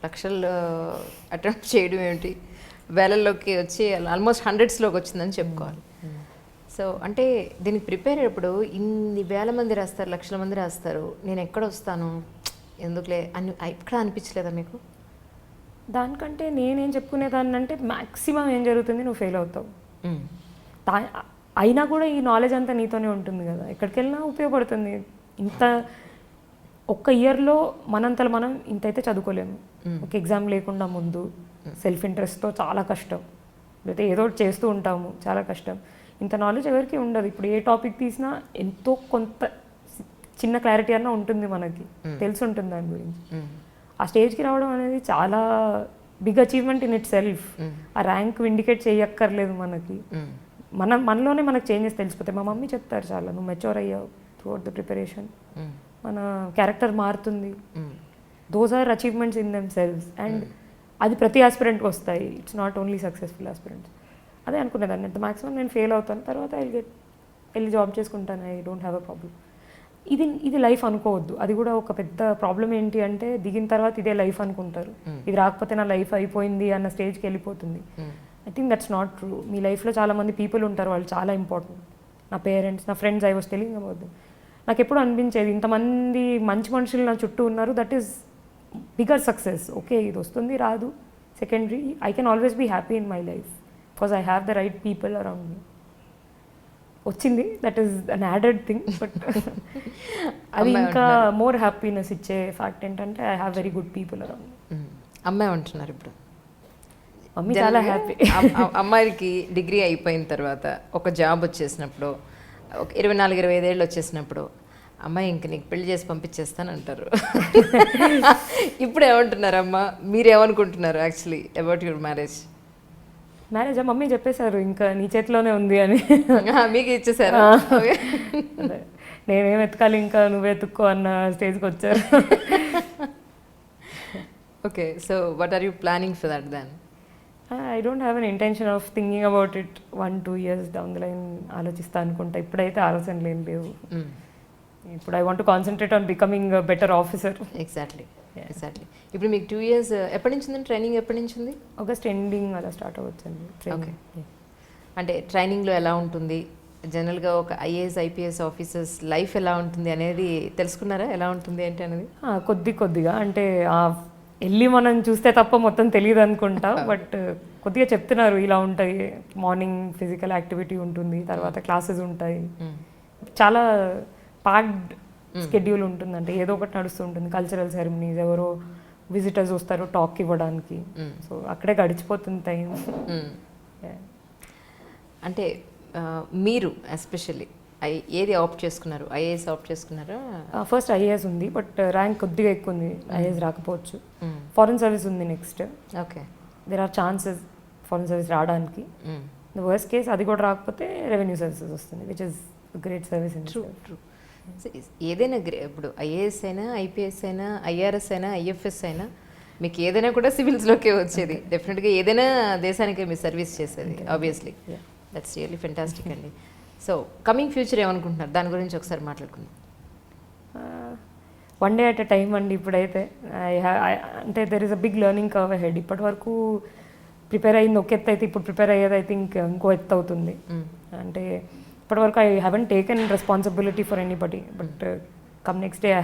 లక్షలు అటెంప్ట్ చేయడం ఏమిటి, వేలల్లోకి వచ్చి ఆల్మోస్ట్ హండ్రెడ్స్లోకి వచ్చిందని చెప్పుకోవాలి. సో అంటే దీనికి ప్రిపేర్ అయ్యేప్పుడు ఇన్ని వేల మంది రాస్తారు, లక్షల మంది రాస్తారు, నేను ఎక్కడ వస్తాను ఎందుకులే అని ఎక్కడ అనిపించలేదా మీకు? దానికంటే నేనేం చెప్పుకునేదాన్ని అంటే మ్యాక్సిమం ఏం జరుగుతుంది, నువ్వు ఫెయిల్ అవుతావు. అయినా కూడా ఈ నాలెడ్జ్ అంతా నీతోనే ఉంటుంది కదా, ఎక్కడికి వెళ్ళినా ఉపయోగపడుతుంది. ఇంత ఒక్క ఇయర్లో మనంతలో మనం ఇంతైతే చదువుకోలేము. ఒక ఎగ్జామ్ లేకుండా ముందు సెల్ఫ్ ఇంట్రెస్ట్తో చాలా కష్టం, లేకపోతే ఏదో ఒకటి చేస్తూ ఉంటాము, చాలా కష్టం. ఇంత నాలెడ్జ్ ఎవరికి ఉండదు. ఇప్పుడు ఏ టాపిక్ తీసినా ఎంతో కొంత చిన్న క్లారిటీ అన్నా ఉంటుంది, మనకి తెలిసి ఉంటుంది దాని గురించి. ఆ స్టేజ్కి రావడం అనేది చాలా big achievement in itself. ఆ ర్యాంక్ ఇండికేట్ చేయక్కర్లేదు మనకి, మనలోనే మనకు చేంజెస్ తెలిసిపోతాయి. మా మమ్మీ చెప్తారు చాలా, నువ్వు మెచ్యూర్ అయ్యావు త్రూఅవుట్ ద ప్రిపరేషన్, మన క్యారెక్టర్ మారుతుంది. Those are achievements in themselves. And అది ప్రతి ఆస్పిరెంట్కి వస్తాయి, it's not only successful aspirants. అదే అనుకునేదాన్ని, అంత మ్యాక్సిమం నేను ఫెయిల్ అవుతాను, తర్వాత వెళ్ళి జాబ్ చేసుకుంటాను, I don't have a problem. ఇది లైఫ్ అనుకోవద్దు. అది కూడా ఒక పెద్ద ప్రాబ్లం ఏంటి అంటే, దిగిన తర్వాత ఇదే లైఫ్ అనుకుంటారు. ఇది రాకపోతే నా లైఫ్ అయిపోయింది అన్న స్టేజ్కి వెళ్ళిపోతుంది. I think that's not true. మీ లైఫ్లో చాలామంది పీపుల్ ఉంటారు, వాళ్ళు చాలా ఇంపార్టెంట్. నా పేరెంట్స్, నా friends, I was telling about them. నాకు ఎప్పుడు అనిపించేది, ఇంతమంది మంచి మనుషులు నా చుట్టూ ఉన్నారు, that is bigger success. Okay, ఇది వస్తుంది రాదు secondary, I can always be happy in my life because I have the right people around me. వచ్చింది, that is an added thing, but అది ఇంకా మోర్ హ్యాపీనెస్ ఇచ్చే ఫ్యాక్ట్ ఏంటంటే I have very good people around me. అమ్మాయి ఉంటున్నారు ఇప్పుడు, mummy చాలా happy. అమ్మాయికి డిగ్రీ అయిపోయిన తర్వాత ఒక జాబ్ వచ్చేసినప్పుడు, ఒక 24-25 ఏళ్ళు వచ్చేసినప్పుడు, అమ్మాయి ఇంక నీకు పెళ్లి చేసి పంపించేస్తాను అంటారు. ఇప్పుడు ఏమంటున్నారు అమ్మ, మీరేమనుకుంటున్నారు యాక్చువల్లీ అబౌట్ యువర్ మ్యారేజ్? మ్యారేజా, మమ్మీ చెప్పేశారు ఇంకా నీ చేతిలోనే ఉంది అని. మీకు ఇచ్చేసారా? నేనేం ఎత్తుకాలి, ఇంకా నువ్వే ఎత్తుక్కో అన్న స్టేజ్కి వచ్చారు. Okay, so what are you planning for that then? I don't have an intention of thinking about it 1-2 years down the line ఆలోచిస్తా అనుకుంటా. ఇప్పుడైతే ఆలోచనలు ఏం లేవు. ఇప్పుడు I want to concentrate on becoming better officer. Exactly. ఇప్పుడు మీకు 2 years ఎప్పటి నుంచి ఉంది ట్రైనింగ్? ఎప్పటి నుంచి ఉంది? ఆగస్ట్ ఎండింగ్ అలా స్టార్ట్ అవ్వచ్చండి. ఓకే, అంటే ట్రైనింగ్లో ఎలా ఉంటుంది జనరల్గా, ఒక ఐఏఎస్ ఐపీఎస్ ఆఫీసర్స్ లైఫ్ ఎలా ఉంటుంది అనేది తెలుసుకున్నారా? ఎలా ఉంటుంది ఏంటి అనేది? కొద్దిగా అంటే వెళ్ళి మనం చూస్తే తప్ప మొత్తం తెలియదు అనుకుంటా, బట్ కొద్దిగా చెప్తున్నారు ఇలా ఉంటాయి. మార్నింగ్ ఫిజికల్ యాక్టివిటీ ఉంటుంది, తర్వాత క్లాసెస్ ఉంటాయి, చాలా ప్యాక్డ్ స్కెడ్యూల్ ఉంటుంది. అంటే ఏదో ఒకటి నడుస్తూ ఉంటుంది. కల్చరల్ సెరమనీస్, ఎవరో విజిటర్స్ వస్తారు టాక్ ఇవ్వడానికి, సో అక్కడే గడిచిపోతుంది టైం. అంటే మీరు ఎస్పెషల్లీ ఏది ఆప్ట్ చేసుకున్నారు? ఐఏఎస్ ఆప్ట్ చేసుకున్నారా? ఫస్ట్ ఐఏఎస్ ఉంది, బట్ ర్యాంక్ కొద్దిగా ఎక్కువ ఉంది, ఐఏఎస్ రాకపోవచ్చు. ఫారెన్ సర్వీస్ ఉంది next. Okay, there are chances foreign service రావడానికి. ద వర్స్ట్ కేస్ అది కూడా రాకపోతే రెవెన్యూ సర్వీసెస్ వస్తుంది, which is great service in true. ఏదైనా ఇప్పుడు ఐఏఎస్ అయినా, ఐపీఎస్ అయినా, ఐఆర్ఎస్ అయినా, ఐఎఫ్ఎస్ అయినా, మీకు ఏదైనా కూడా సివిల్స్లోకే వచ్చేది. డెఫినెట్గా ఏదైనా దేశానికే మీరు సర్వీస్ చేసేది. ఆబ్వియస్లీ దట్స్ రియల్లీ ఫెంటాస్టిక్ అండి. సో కమింగ్ ఫ్యూచర్ ఏమనుకుంటున్నారు, దాని గురించి ఒకసారి మాట్లాడుకుందాం. One day at a time అండి. ఇప్పుడైతే అంటే there is a big learning curve ahead. ఇప్పటి వరకు ప్రిపేర్ అయ్యింది ఒక ఎత్తు అయితే, ఇప్పుడు ప్రిపేర్ అయ్యేది ఐ థింక్ ఇంకో ఎత్తు అవుతుంది. అంటే ఇప్పటివరకు I haven't taken responsibility for anybody, but come next day I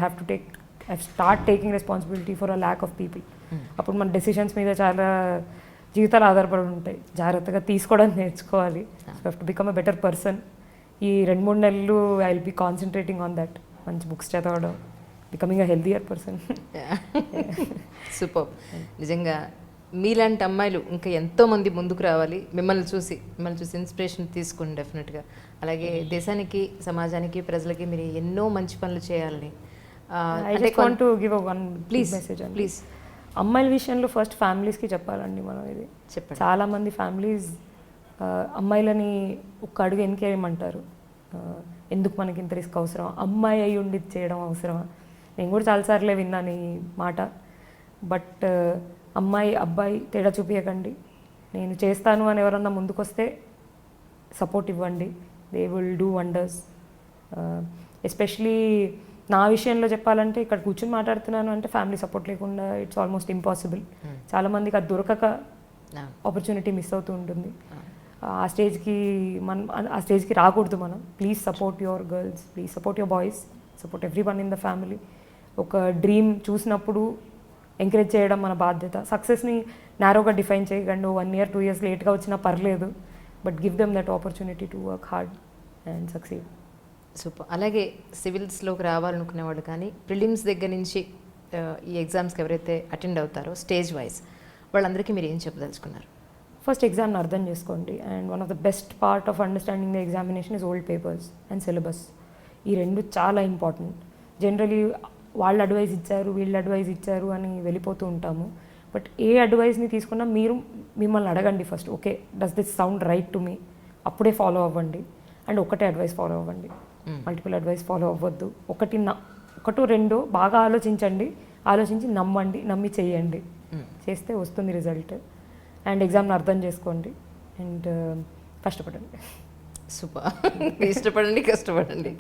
start taking responsibility for a lack of people. అప్పుడు మన డెసిషన్స్ మీద చాలా జీవితాలు ఆధారపడి ఉంటాయి. జాగ్రత్తగా తీసుకోవడానికి నేర్చుకోవాలి. So have to become a better person. ఈ 2-3 నెలలు I will be concentrating on that. మంచి బుక్స్ చదవడం, becoming a healthier person. Super. నిజంగా మీలాంటి అమ్మాయిలు ఇంకా ఎంతోమంది ముందుకు రావాలి. మిమ్మల్ని చూసి ఇన్స్పిరేషన్ తీసుకోండి డెఫినెట్గా. అలాగే దేశానికి, సమాజానికి, ప్రజలకి మీరు ఎన్నో మంచి పనులు చేయాలని. ప్లీజ్ అమ్మాయిల విషయంలో ఫస్ట్ ఫ్యామిలీస్కి చెప్పాలండి మనం. ఇది చెప్పండి. చాలామంది ఫ్యామిలీస్ అమ్మాయిలని ఒక్క అడుగు వెనకేయమంటారు. ఎందుకు మనకి ఇంత రిస్క్ అవసరం, అమ్మాయి అయి ఉండి చేయడం అవసరమా? నేను కూడా చాలాసార్లే విన్నాను ఈ మాట. బట్ అమ్మాయి అబ్బాయి తేడా చూపించకండి. నేను చేస్తాను అని ఎవరన్నా ముందుకొస్తే సపోర్ట్ ఇవ్వండి. They will do wonders. Especially నా విషయంలో చెప్పాలంటే ఇక్కడ కూర్చొని మాట్లాడుతున్నాను అంటే ఫ్యామిలీ సపోర్ట్ లేకుండా ఇట్స్ ఆల్మోస్ట్ ఇంపాసిబుల్. చాలామందికి అది దొరకక ఆపర్చునిటీ మిస్ అవుతూ ఉంటుంది. ఆ స్టేజ్కి రాకూడదు మనం. Please support your girls, please support your boys, support every one in the family. ఒక డ్రీమ్ చూసినప్పుడు ఎంకరేజ్ చేయడం మన బాధ్యత. సక్సెస్ని నారోగా డిఫైన్ చేయకండి. 1 year 2 years లేట్గా వచ్చినా పర్లేదు, but give them that opportunity to work hard and succeed. Super. అలాగే సివిల్స్లోకి రావాలనుకునే వాళ్ళు కానీ ప్రిలిమ్స్ దగ్గర నుంచి ఈ ఎగ్జామ్స్కి ఎవరైతే అటెండ్ అవుతారో స్టేజ్ వైజ్ వాళ్ళందరికీ మీరు ఏం చెప్పదలుచుకున్నారు? ఫస్ట్ ఎగ్జామ్ని అర్థం చేసుకోండి. And one of the best part of understanding the examination is old papers and syllabus. ఈ రెండు చాలా ఇంపార్టెంట్. జనరలీ వాళ్ళు అడ్వైస్ ఇచ్చారు, వీళ్ళు అడ్వైస్ ఇచ్చారు అని వెళ్ళిపోతూ ఉంటాము. బట్ ఏ అడ్వైస్ని తీసుకున్నా మీరు మిమ్మల్ని అడగండి first, okay does this sound right to me, అప్పుడే ఫాలో అవ్వండి. అండ్ ఒకటే అడ్వైస్ ఫాలో అవ్వండి, మల్టిపుల్ అడ్వైస్ ఫాలో అవ్వద్దు. ఒకటో రెండో బాగా ఆలోచించండి, ఆలోచించి నమ్మి చేయండి. చేస్తే వస్తుంది రిజల్ట్. అండ్ ఎగ్జామ్ని అర్థం చేసుకోండి అండ్ కష్టపడండి. సూపర్. ఇష్టపడండి, కష్టపడండి.